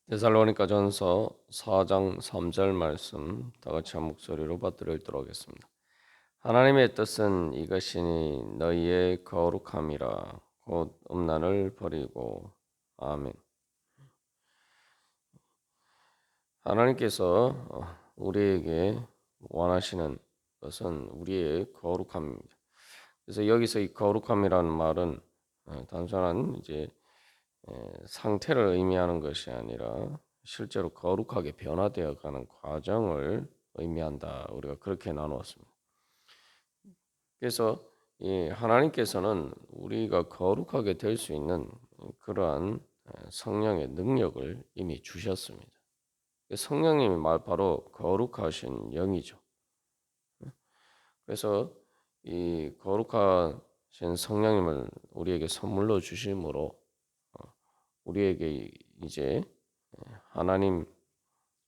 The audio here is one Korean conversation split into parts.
데살로니가전서 4장 3절 말씀 다 같이 한 목소리로 받들어 읽도록 하겠습니다. 하나님의 뜻은 이것이니 너희의 거룩함이라 곧 음란을 버리고. 아멘. 하나님께서 우리에게 원하시는 것은 우리의 거룩함입니다. 그래서 여기서 이 거룩함이라는 말은 단순한 상태를 의미하는 것이 아니라 실제로 거룩하게 변화되어 가는 과정을 의미한다. 우리가 그렇게 나누었습니다. 그래서 이 하나님께서는 우리가 거룩하게 될 수 있는 그러한 성령의 능력을 이미 주셨습니다. 성령님이 바로 거룩하신 영이죠. 그래서 이 거룩하신 성령님을 우리에게 선물로 주심으로 우리에게 이제 하나님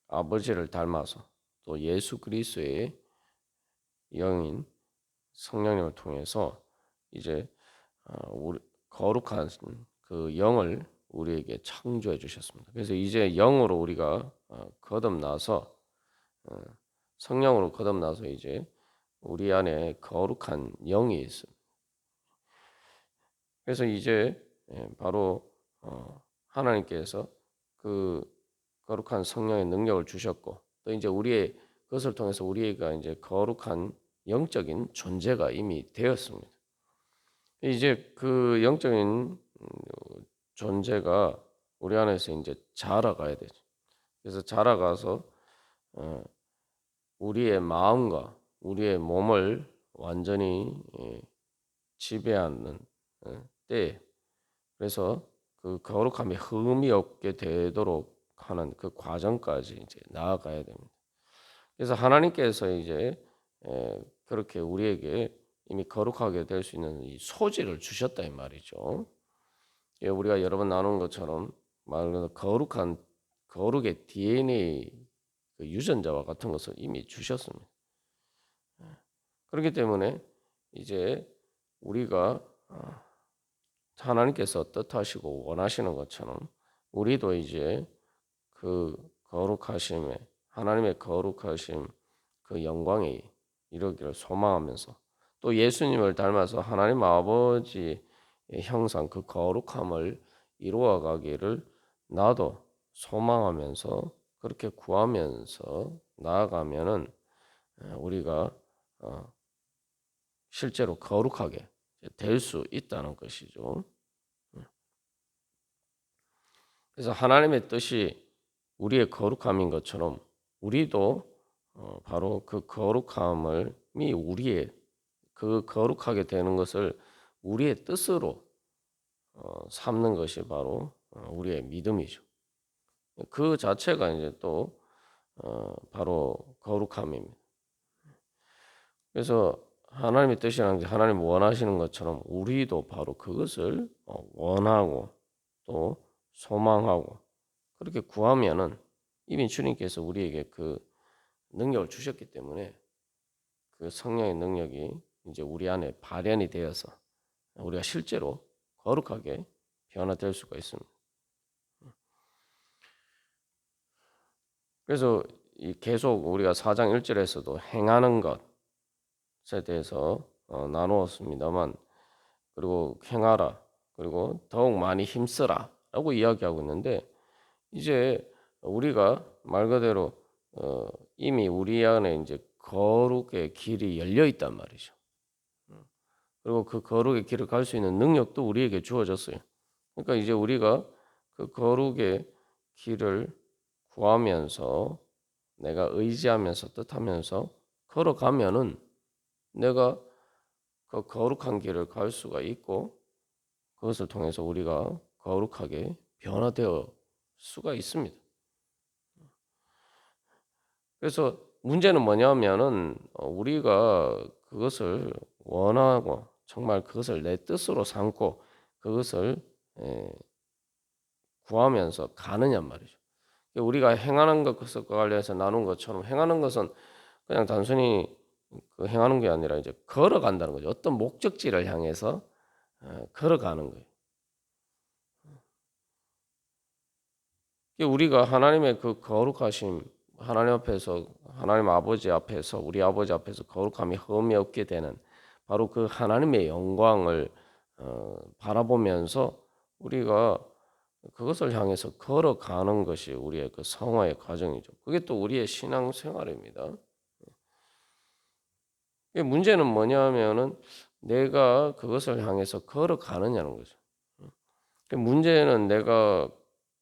아버지를 닮아서 또 예수 그리스도의 영인 성령님을 통해서 이제 우리 거룩한 그 영을 우리에게 창조해 주셨습니다. 그래서 이제 영으로 우리가 거듭나서 성령으로 거듭나서 이제 우리 안에 거룩한 영이 있습니다. 그래서 이제 바로 하나님께서 그 거룩한 성령의 능력을 주셨고 또 이제 우리의 그것을 통해서 우리가 이제 거룩한 영적인 존재가 이미 되었습니다. 이제 그 영적인 존재가 우리 안에서 이제 자라가야 되죠. 그래서 자라가서 우리의 마음과 우리의 몸을 완전히 지배하는 때, 그래서 그 거룩함에 흠이 없게 되도록 하는 그 과정까지 이제 나아가야 됩니다. 그래서 하나님께서 이제 그렇게 우리에게 이미 거룩하게 될 수 있는 이 소질을 주셨다 이 말이죠. 우리가 여러 번 나눈 것처럼 말 그대로 거룩한 거룩의 DNA 그 유전자와 같은 것을 이미 주셨습니다. 그렇기 때문에 이제 우리가 하나님께서 뜻하시고 원하시는 것처럼 우리도 이제 그 거룩하심에 하나님의 거룩하심 그 영광이 이루기를 소망하면서 또 예수님을 닮아서 하나님 아버지의 형상 그 거룩함을 이루어 가기를 나도 소망하면서 그렇게 구하면서 나아가면은 우리가 실제로 거룩하게 될 수 있다는 것이죠. 그래서 하나님의 뜻이 우리의 거룩함인 것처럼 우리도 바로 그 거룩함이 우리의 그 거룩하게 되는 것을 우리의 뜻으로 삼는 것이 바로 우리의 믿음이죠. 그 자체가 이제 또 바로 거룩함입니다. 그래서 하나님의 뜻이라는 게 하나님 원하시는 것처럼 우리도 바로 그것을 원하고 또 소망하고 그렇게 구하면은 이미 주님께서 우리에게 그 능력을 주셨기 때문에 그 성령의 능력이 이제 우리 안에 발현이 되어서 우리가 실제로 거룩하게 변화될 수가 있습니다. 그래서 계속 우리가 4장 1절에서도 행하는 것에 대해서 나누었습니다만 그리고 행하라 그리고 더욱 많이 힘쓰라라고 이야기하고 있는데 이제 우리가 말 그대로 이미 우리 안에 이제 거룩의 길이 열려 있단 말이죠. 그리고 그 거룩의 길을 갈 수 있는 능력도 우리에게 주어졌어요. 그러니까 이제 우리가 그 거룩의 길을 구하면서 내가 의지하면서 뜻하면서 걸어가면은 내가 그 거룩한 길을 갈 수가 있고 그것을 통해서 우리가 거룩하게 변화되어 수가 있습니다. 그래서 문제는 뭐냐면은 우리가 그것을 원하고 정말 그것을 내 뜻으로 삼고 그것을 구하면서 가느냐 말이죠. 우리가 행하는 것과 관련해서 나눈 것처럼 행하는 것은 그냥 단순히 그 행하는 게 아니라 이제 걸어간다는 거죠. 어떤 목적지를 향해서 걸어가는 거예요. 우리가 하나님의 그 거룩하심, 하나님 앞에서, 하나님 아버지 앞에서, 우리 아버지 앞에서 거룩함이 흠이 없게 되는 바로 그 하나님의 영광을 바라보면서 우리가 그것을 향해서 걸어가는 것이 우리의 그 성화의 과정이죠. 그게 또 우리의 신앙생활입니다. 문제는 뭐냐면은 내가 그것을 향해서 걸어가느냐는 거죠. 문제는 내가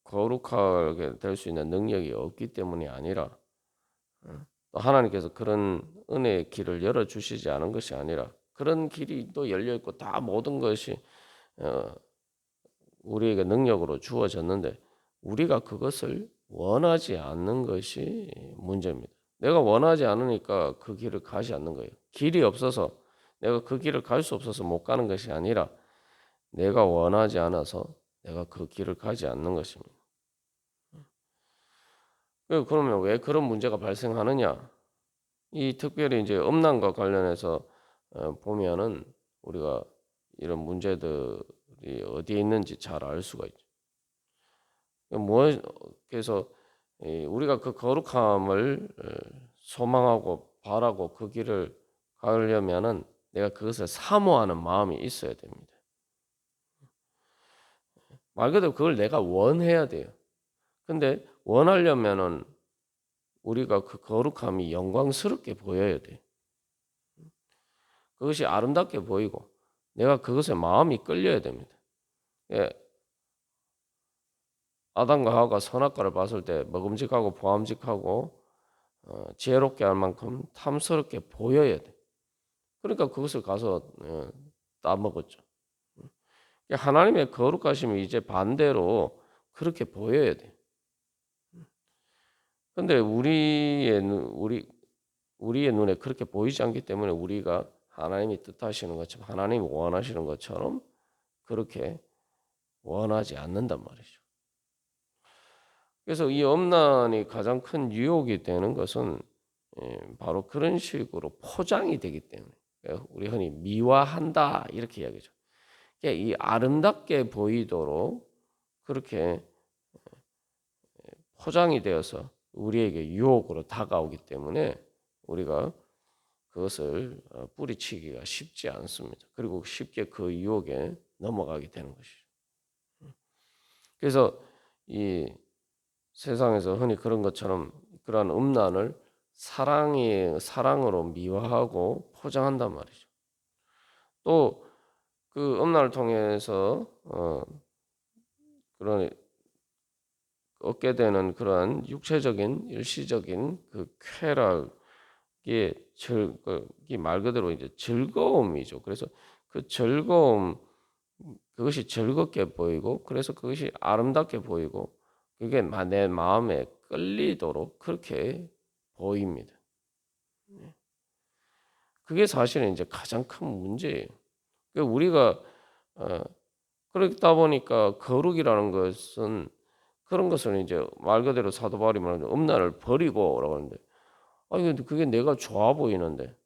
거룩하게 될 수 있는 능력이 없기 때문이 아니라 또 하나님께서 그런 은혜의 길을 열어주시지 않은 것이 아니라 그런 길이 또 열려 있고 다 모든 것이 어, 우리에게 능력으로 주어졌는데 우리가 그것을 원하지 않는 것이 문제입니다. 내가 원하지 않으니까 그 길을 가지 않는 거예요. 길이 없어서 내가 그 길을 갈 수 없어서 못 가는 것이 아니라 내가 원하지 않아서 내가 그 길을 가지 않는 것입니다. 그러면 왜 그런 문제가 발생하느냐? 이 특별히 이제 음란과 관련해서 보면은 우리가 이런 문제들이 어디에 있는지 잘 알 수가 있죠. 뭐 그래서 우리가 그 거룩함을 소망하고 바라고 그 길을 가려면은 내가 그것을 사모하는 마음이 있어야 됩니다. 말 그대로 그걸 내가 원해야 돼요. 근데 원하려면은 우리가 그 거룩함이 영광스럽게 보여야 돼. 그것이 아름답게 보이고 내가 그것에 마음이 끌려야 됩니다. 예, 아담과 하와가 선악과를 봤을 때 먹음직하고 보암직하고 지혜롭게 할 만큼 탐스럽게 보여야 돼. 그러니까 그것을 가서 따먹었죠. 하나님의 거룩하심이 이제 반대로 그렇게 보여야 돼. 근데 우리의 눈에 그렇게 보이지 않기 때문에 우리가 하나님이 뜻하시는 것처럼 하나님이 원하시는 것처럼 그렇게 원하지 않는단 말이죠. 그래서 이 엄난이 가장 큰 유혹이 되는 것은 바로 그런 식으로 포장이 되기 때문에 우리 흔히 미화한다 이렇게 이야기죠. 이 아름답게 보이도록 그렇게 포장이 되어서 우리에게 유혹으로 다가오기 때문에 우리가 그것을 뿌리치기가 쉽지 않습니다. 그리고 쉽게 그 유혹에 넘어가게 되는 것이죠. 그래서 이 세상에서 흔히 그런 것처럼 그러한 음란을 사랑으로 미화하고 포장한단 말이죠. 또 그 음란을 통해서 그런 얻게 되는 그러한 육체적인 일시적인 그 쾌락이 말 그대로 이제 즐거움이죠. 그래서 그 즐거움 그것이 즐겁게 보이고 그래서 그것이 아름답게 보이고 그게 내 마음에 끌리도록 그렇게 보입니다. 그게 사실은 이제 가장 큰 문제예요. 우리가 그러다 보니까 거룩이라는 것은 그런 것은 이제 말 그대로 사도 바울이 말하는 음란을 버리고라고 하는데 아니 근데 그게 내가 좋아 보이는데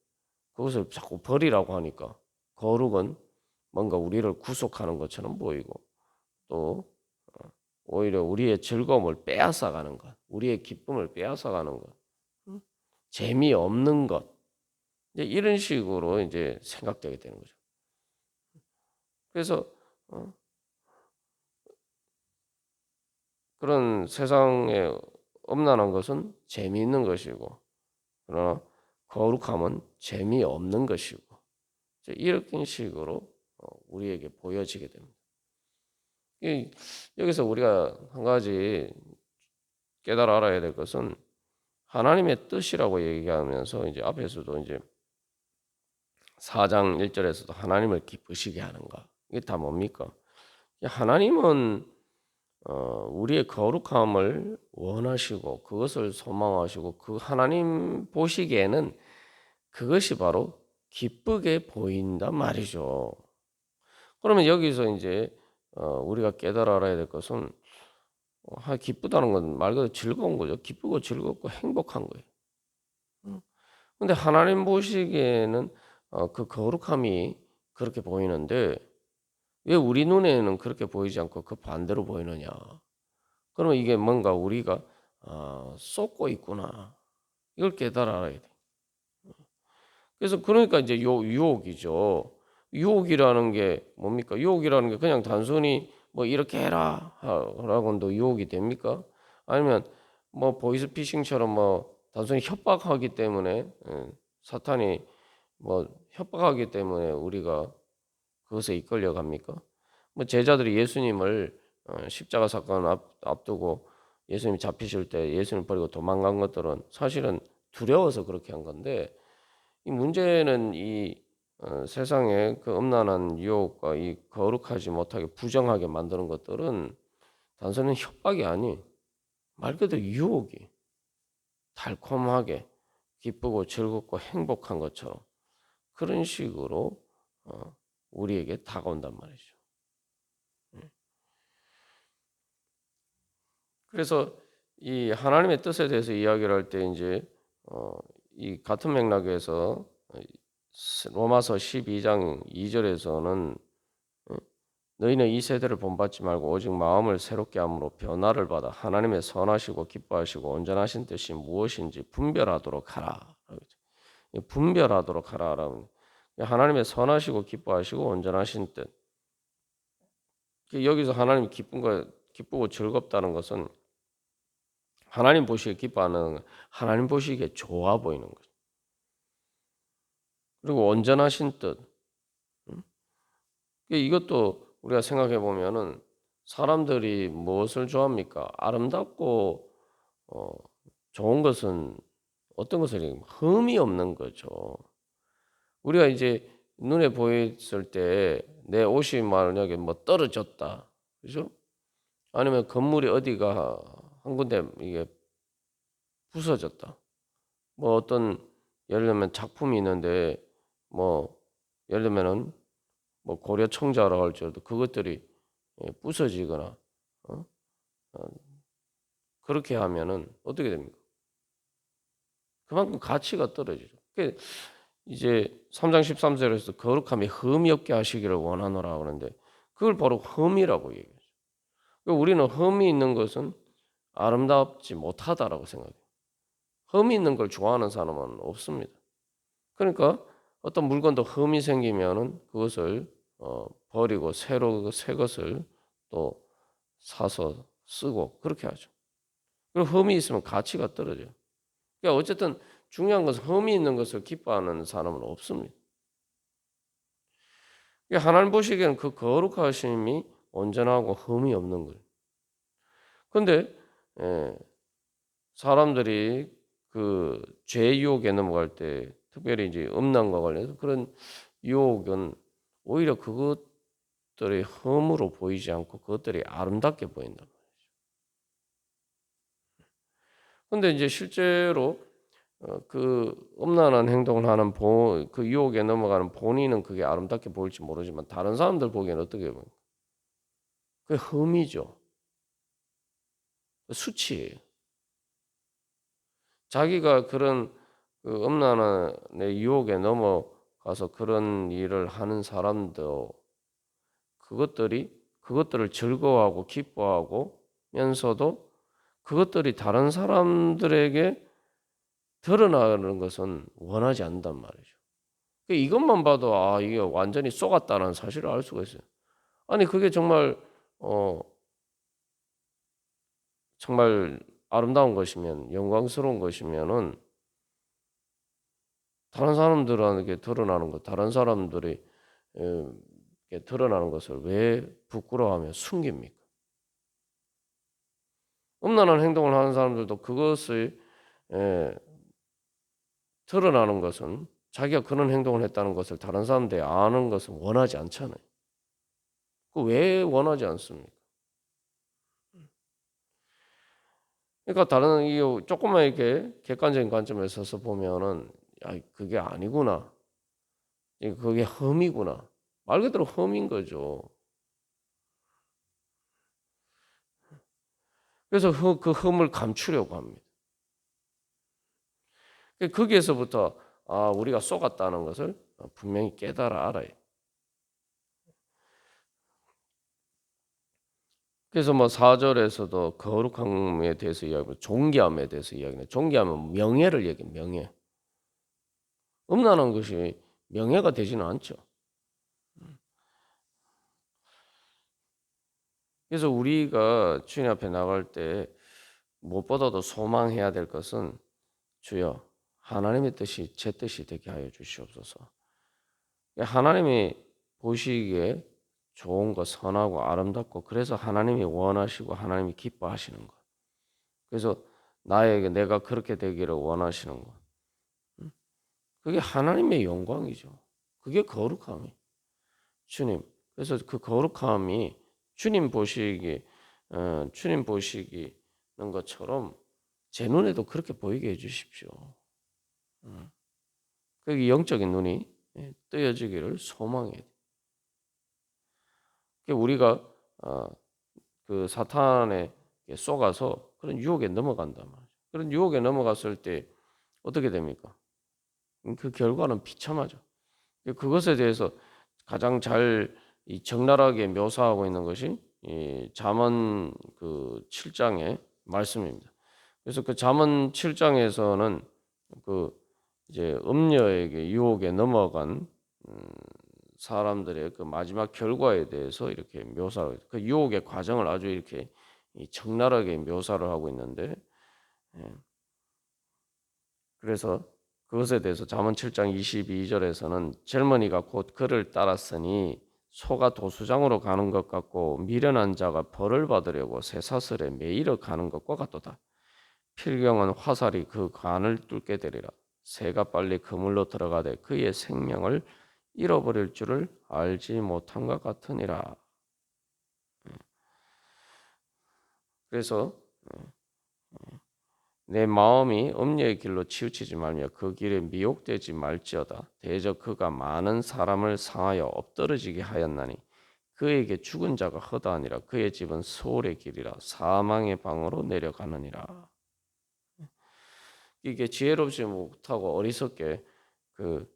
그것을 자꾸 버리라고 하니까 거룩은 뭔가 우리를 구속하는 것처럼 보이고 또 오히려 우리의 즐거움을 빼앗아가는 것, 우리의 기쁨을 빼앗아가는 것, 재미없는 것 이제 이런 식으로 이제 생각되게 되는 거죠. 그래서 그런 세상에 엄난한 것은 재미있는 것이고 그러나 거룩함은 재미없는 것이고 이런 식으로 우리에게 보여지게 됩니다. 여기서 우리가 한 가지 깨달아 알아야 될 것은 하나님의 뜻이라고 얘기하면서 이제 앞에서도 이제 4장 1절에서도 하나님을 기쁘시게 하는가 이게 다 뭡니까? 하나님은 우리의 거룩함을 원하시고 그것을 소망하시고 그 하나님 보시기에는 그것이 바로 기쁘게 보인단 말이죠. 그러면 여기서 이제 우리가 깨달아 알아야 될 것은 기쁘다는 건 말 그대로 즐거운 거죠. 기쁘고 즐겁고 행복한 거예요. 근데 하나님 보시기에는 그 거룩함이 그렇게 보이는데 왜 우리 눈에는 그렇게 보이지 않고 그 반대로 보이느냐? 그러면 이게 뭔가 우리가 쏟고 있구나. 이걸 깨달아야 돼. 그래서 그러니까 이제 유혹이죠. 유혹이라는 게 뭡니까? 유혹이라는 게 그냥 단순히 뭐 이렇게 해라 라고도 유혹이 됩니까? 아니면 뭐 보이스피싱처럼 뭐 단순히 협박하기 때문에 사탄이 뭐 협박하기 때문에 우리가 그것에 이끌려 갑니까? 뭐 제자들이 예수님을 십자가 사건 앞두고 예수님 잡히실 때 예수님 버리고 도망간 것들은 사실은 두려워서 그렇게 한 건데 이 문제는 이 세상의 그 음란한 유혹과 이 거룩하지 못하게 부정하게 만드는 것들은 단순히 협박이 아니 말 그대로 유혹이 달콤하게 기쁘고 즐겁고 행복한 것처럼 그런 식으로 우리에게 다가온단 말이죠. 그래서 이 하나님의 뜻에 대해서 이야기를 할 때 이제 이 같은 맥락에서 로마서 12장 2절에서는 너희는 이 세대를 본받지 말고 오직 마음을 새롭게 함으로 변화를 받아 하나님의 선하시고 기뻐하시고 온전하신 뜻이 무엇인지 분별하도록 하라. 분별하도록 하라라고. 하나님의 선하시고 기뻐하시고 온전하신 뜻. 여기서 하나님이 기쁘고 즐겁다는 것은 하나님 보시기에 기뻐하는 하나님 보시기에 좋아 보이는 거죠. 그리고 온전하신 뜻. 이것도 우리가 생각해 보면은 사람들이 무엇을 좋아합니까? 아름답고 좋은 것은 어떤 것을 흠이 없는 거죠. 우리가 이제 눈에 보였을 때 내 옷이 만약에 뭐 떨어졌다, 그죠? 아니면 건물이 어디가 한 군데 이게 부서졌다. 뭐 어떤 예를 들면 작품이 있는데 뭐 예를 들면은 뭐 고려 청자라 할지라도 그것들이 부서지거나 어? 어, 그렇게 하면은 어떻게 됩니까? 그만큼 가치가 떨어지죠. 이제 3장 13절에서 거룩함이 흠이 없게 하시기를 원하노라 그러는데 그걸 바로 흠이라고 얘기해요. 우리는 흠이 있는 것은 아름답지 못하다라고 생각해요. 흠이 있는 걸 좋아하는 사람은 없습니다. 그러니까 어떤 물건도 흠이 생기면은 그것을 버리고 새로 새 것을 또 사서 쓰고 그렇게 하죠. 그리고 흠이 있으면 가치가 떨어져요. 그러니까 어쨌든 중요한 것은 흠이 있는 것을 기뻐하는 사람은 없습니다. 그러니까 하나님 보시기에는 그 거룩하심이 온전하고 흠이 없는 거예요. 그런데 사람들이 그 죄 유혹에 넘어갈 때 특별히 이제 음란과 관련해서 그런 유혹은 오히려 그것들이 흠으로 보이지 않고 그것들이 아름답게 보인단 말이에요. 근데 이제 실제로 그 음란한 행동을 하는 그 유혹에 넘어가는 본인은 그게 아름답게 보일지 모르지만 다른 사람들 보기에는 어떻게 보여요? 그게 흠이죠. 수치예요. 자기가 그런 그 음란의 유혹에 넘어가서 그런 일을 하는 사람도 그것들을 즐거워하고 기뻐하고면서도 그것들이 다른 사람들에게 드러나는 것은 원하지 않는단 말이죠. 이것만 봐도 이게 완전히 쏘갔다는 사실을 알 수가 있어요. 아니 그게 어 정말 아름다운 것이면 영광스러운 것이면은 다른 사람들에게 드러나는 것, 다른 사람들이 드러나는 것을 왜 부끄러워하며 숨깁니까? 음란한 행동을 하는 사람들도 그것을 에, 드러나는 것은 자기가 그런 행동을 했다는 것을 다른 사람들이 아는 것은 원하지 않잖아요. 그 왜 원하지 않습니까? 그러니까 다른 이 조금만 이렇게 객관적인 관점에 서서 보면은 그게 아니구나. 그게 흠이구나. 말 그대로 흠인 거죠. 그래서 그 흠을 감추려고 합니다. 거기에서부터 우리가 속았다는 것을 분명히 깨달아 알아요. 그래서 뭐 4절에서도 거룩함에 대해서 이야기하고 존귀함에 대해서 이야기해요. 존귀함은 명예를 얘기해요. 명예. 음란한 것이 명예가 되지는 않죠. 그래서 우리가 주님 앞에 나갈 때 무엇보다도 소망해야 될 것은 주여 하나님의 뜻이 제 뜻이 되게 하여 주시옵소서. 하나님이 보시기에 좋은 것, 선하고 아름답고 그래서 하나님이 원하시고 하나님이 기뻐하시는 것. 그래서 나에게 내가 그렇게 되기를 원하시는 것. 그게 하나님의 영광이죠. 그게 거룩함이. 주님. 그래서 그 거룩함이 주님 보시기는 것처럼 제 눈에도 그렇게 보이게 해주십시오. 그게 영적인 눈이 뜨여지기를 소망해야 돼. 우리가 그 사탄에 속아서 그런 유혹에 넘어간단 말이죠. 그런 유혹에 넘어갔을 때 어떻게 됩니까? 그 결과는 비참하죠. 그것에 대해서 가장 잘 적나라하게 묘사하고 있는 것이 이 잠언 그 7장의 말씀입니다. 그래서 그 잠언 7장에서는 그 이제 음녀에게 유혹에 넘어간 사람들의 그 마지막 결과에 대해서 이렇게 묘사하고 그 유혹의 과정을 아주 이렇게 적나라하게 묘사를 하고 있는데 그래서 그것에 대해서 잠언 7장 22절에서는 젊은이가 곧 그를 따랐으니 소가 도수장으로 가는 것 같고 미련한 자가 벌을 받으려고 쇠사슬에 매이러 가는 것과 같도다. 필경은 화살이 그 간을 뚫게 되리라. 새가 빨리 그물로 들어가되 그의 생명을 잃어버릴 줄을 알지 못한 것 같으니라. 그래서 내 마음이 음녀의 길로 치우치지 말며 그 길에 미혹되지 말지어다. 대저 그가 많은 사람을 상하여 엎드러지게 하였나니 그에게 죽은 자가 허다하니라. 그의 집은 소울의 길이라 사망의 방으로 내려가느니라. 이게 지혜롭지 못하고 어리석게 그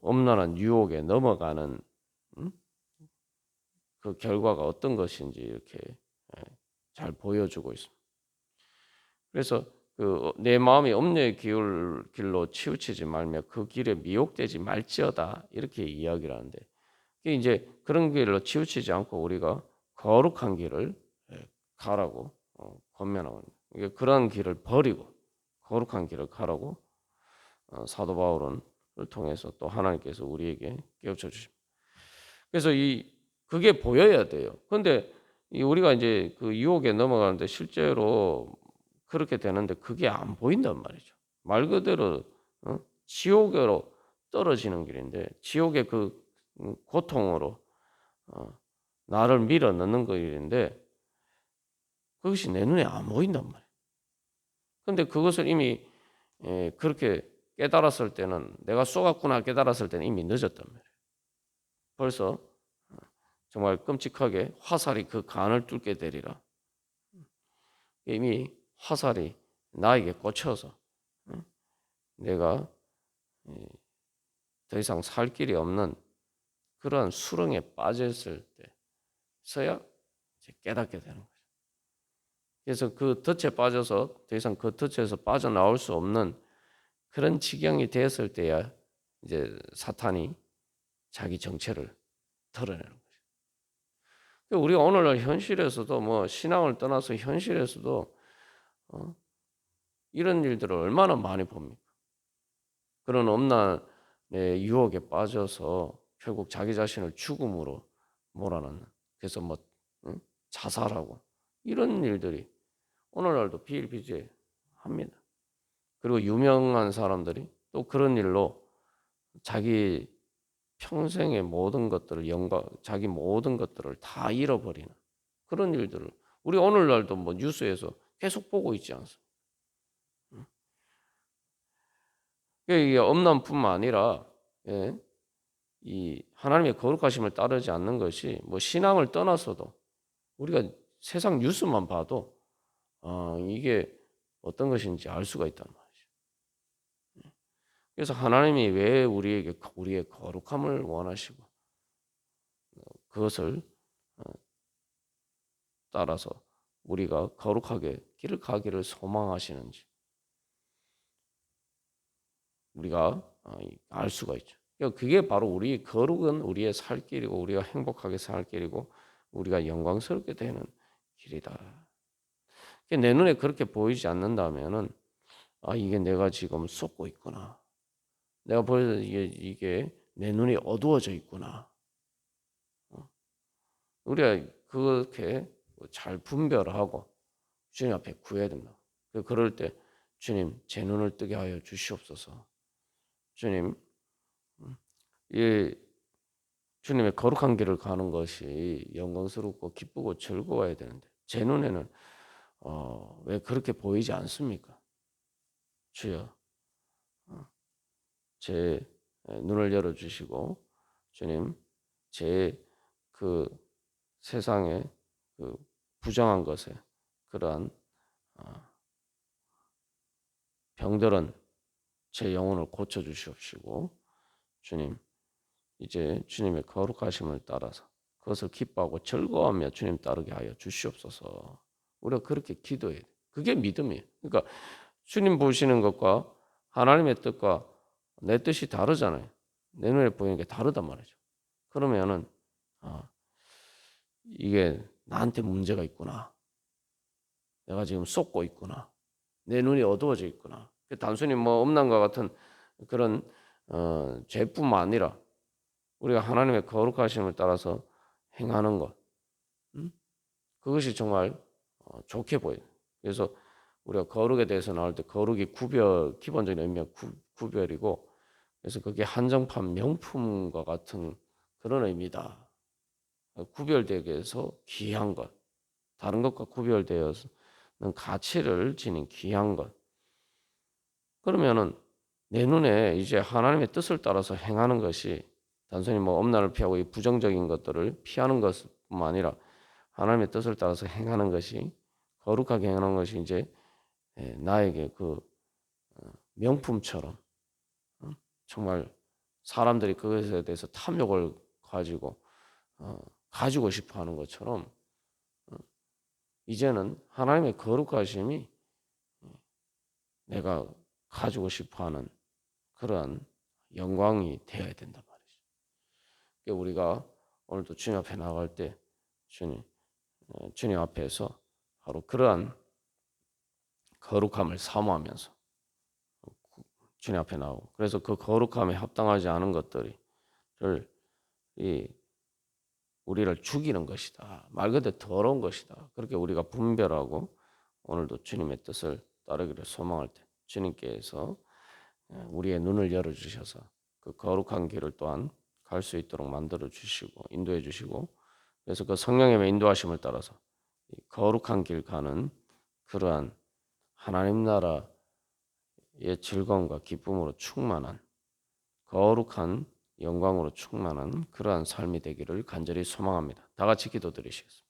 엄란한 유혹에 넘어가는 그 결과가 어떤 것인지 이렇게 잘 보여주고 있습니다. 그래서 그 내 마음이 음녀의 길로 치우치지 말며 그 길에 미혹되지 말지어다 이렇게 이야기를 하는데 이제 그런 길로 치우치지 않고 우리가 거룩한 길을 가라고 권면하고 있는 그런 길을 버리고 거룩한 길을 가라고 사도 바울은 통해서 또 하나님께서 우리에게 깨우쳐 주십니다. 그래서 그게 보여야 돼요. 그런데 우리가 이제 그 유혹에 넘어가는데 실제로 그렇게 되는데 그게 안 보인단 말이죠. 말 그대로 지옥으로 떨어지는 길인데 지옥의 그 고통으로 나를 밀어 넣는 길인데 그것이 내 눈에 안 보인단 말이에요. 그런데 그것을 이미 그렇게 깨달았을 때는 내가 쏘갔구나 깨달았을 때는 이미 늦었단 말이에요. 벌써 정말 끔찍하게 화살이 그 간을 뚫게 되리라. 이미 화살이 나에게 꽂혀서 내가 더 이상 살 길이 없는 그러한 수렁에 빠졌을 때서야 깨닫게 되는 거죠. 그래서 그 덫에 빠져서 더 이상 그 덫에서 빠져나올 수 없는 그런 지경이 되었을 때야 이제 사탄이 자기 정체를 드러내는 거죠. 우리가 오늘날 현실에서도 뭐 신앙을 떠나서 현실에서도 이런 일들을 얼마나 많이 봅니까? 그런 엄난의 유혹에 빠져서 결국 자기 자신을 죽음으로 몰아넣는 그래서 뭐 자살하고 이런 일들이 오늘날도 비일비재합니다. 그리고 유명한 사람들이 또 그런 일로 자기 평생의 모든 것들을 자기 모든 것들을 다 잃어버리는 그런 일들을 우리 오늘날도 뭐 뉴스에서 계속 보고 있지 않습니까? 이게 엄난뿐만 아니라 이 하나님의 거룩하심을 따르지 않는 것이 뭐 신앙을 떠나서도 우리가 세상 뉴스만 봐도 이게 어떤 것인지 알 수가 있단 말이죠. 그래서 하나님이 왜 우리에게 우리의 거룩함을 원하시고 그것을 따라서 우리가 거룩하게 길을 가기를 소망하시는지 우리가 알 수가 있죠. 그러니까 그게 바로 우리 거룩은 우리의 살 길이고 우리가 행복하게 살 길이고 우리가 영광스럽게 되는 길이다. 그러니까 내 눈에 그렇게 보이지 않는다면은 이게 내가 지금 쏟고 있구나. 내가 보여서 이게 내 눈이 어두워져 있구나. 우리가 그렇게 잘 분별하고 주님 앞에 구해야 된다. 그럴 때 주님 제 눈을 뜨게 하여 주시옵소서. 주님, 이 주님의 거룩한 길을 가는 것이 영광스럽고 기쁘고 즐거워야 되는데 제 눈에는 왜 그렇게 보이지 않습니까? 주여, 제 눈을 열어 주시고 주님, 제 그 세상의 그 부정한 것에 그러한 병들은 제 영혼을 고쳐 주시옵시고 주님 이제 주님의 거룩하심을 따라서 그것을 기뻐하고 즐거워하며 주님 따르게 하여 주시옵소서. 우리가 그렇게 기도해야 돼. 그게 믿음이에요. 그러니까 주님 보시는 것과 하나님의 뜻과 내 뜻이 다르잖아요. 내 눈에 보이는 게 다르단 말이죠. 그러면은 이게 나한테 문제가 있구나. 내가 지금 쏟고 있구나. 내 눈이 어두워져 있구나. 단순히 뭐 음란과 같은 그런 죄뿐만 아니라 우리가 하나님의 거룩하심을 따라서 행하는 것, 그것이 정말 좋게 보여요. 그래서 우리가 거룩에 대해서 나올 때 거룩이 기본적인 의미가 구별이고, 그래서 그게 한정판 명품과 같은 그런 의미다. 구별되게 해서 귀한 것, 다른 것과 구별되어서 가치를 지닌 귀한 것. 그러면은 내 눈에 이제 하나님의 뜻을 따라서 행하는 것이 단순히 뭐 엄란을 피하고 이 부정적인 것들을 피하는 것뿐만 아니라 하나님의 뜻을 따라서 행하는 것이 거룩하게 행하는 것이 이제 나에게 그 명품처럼 정말 사람들이 그것에 대해서 탐욕을 가지고 가지고 싶어 하는 것처럼 이제는 하나님의 거룩하심이 내가 가지고 싶어 하는 그러한 영광이 되어야 된단 말이죠. 그러니까 우리가 오늘도 주님 앞에 나갈 때 주님 앞에서 바로 그러한 거룩함을 사모하면서 주님 앞에 나오고 그래서 그 거룩함에 합당하지 않은 것들을 우리를 죽이는 것이다. 말 그대로 더러운 것이다. 그렇게 우리가 분별하고 오늘도 주님의 뜻을 따르기를 소망할 때 주님께서 우리의 눈을 열어주셔서 그 거룩한 길을 또한 갈 수 있도록 만들어 주시고 인도해 주시고 그래서 그 성령의 인도하심을 따라서 거룩한 길 가는 그러한 하나님 나라의 즐거움과 기쁨으로 충만한 거룩한 영광으로 충만한 그러한 삶이 되기를 간절히 소망합니다. 다 같이 기도드리시겠습니다.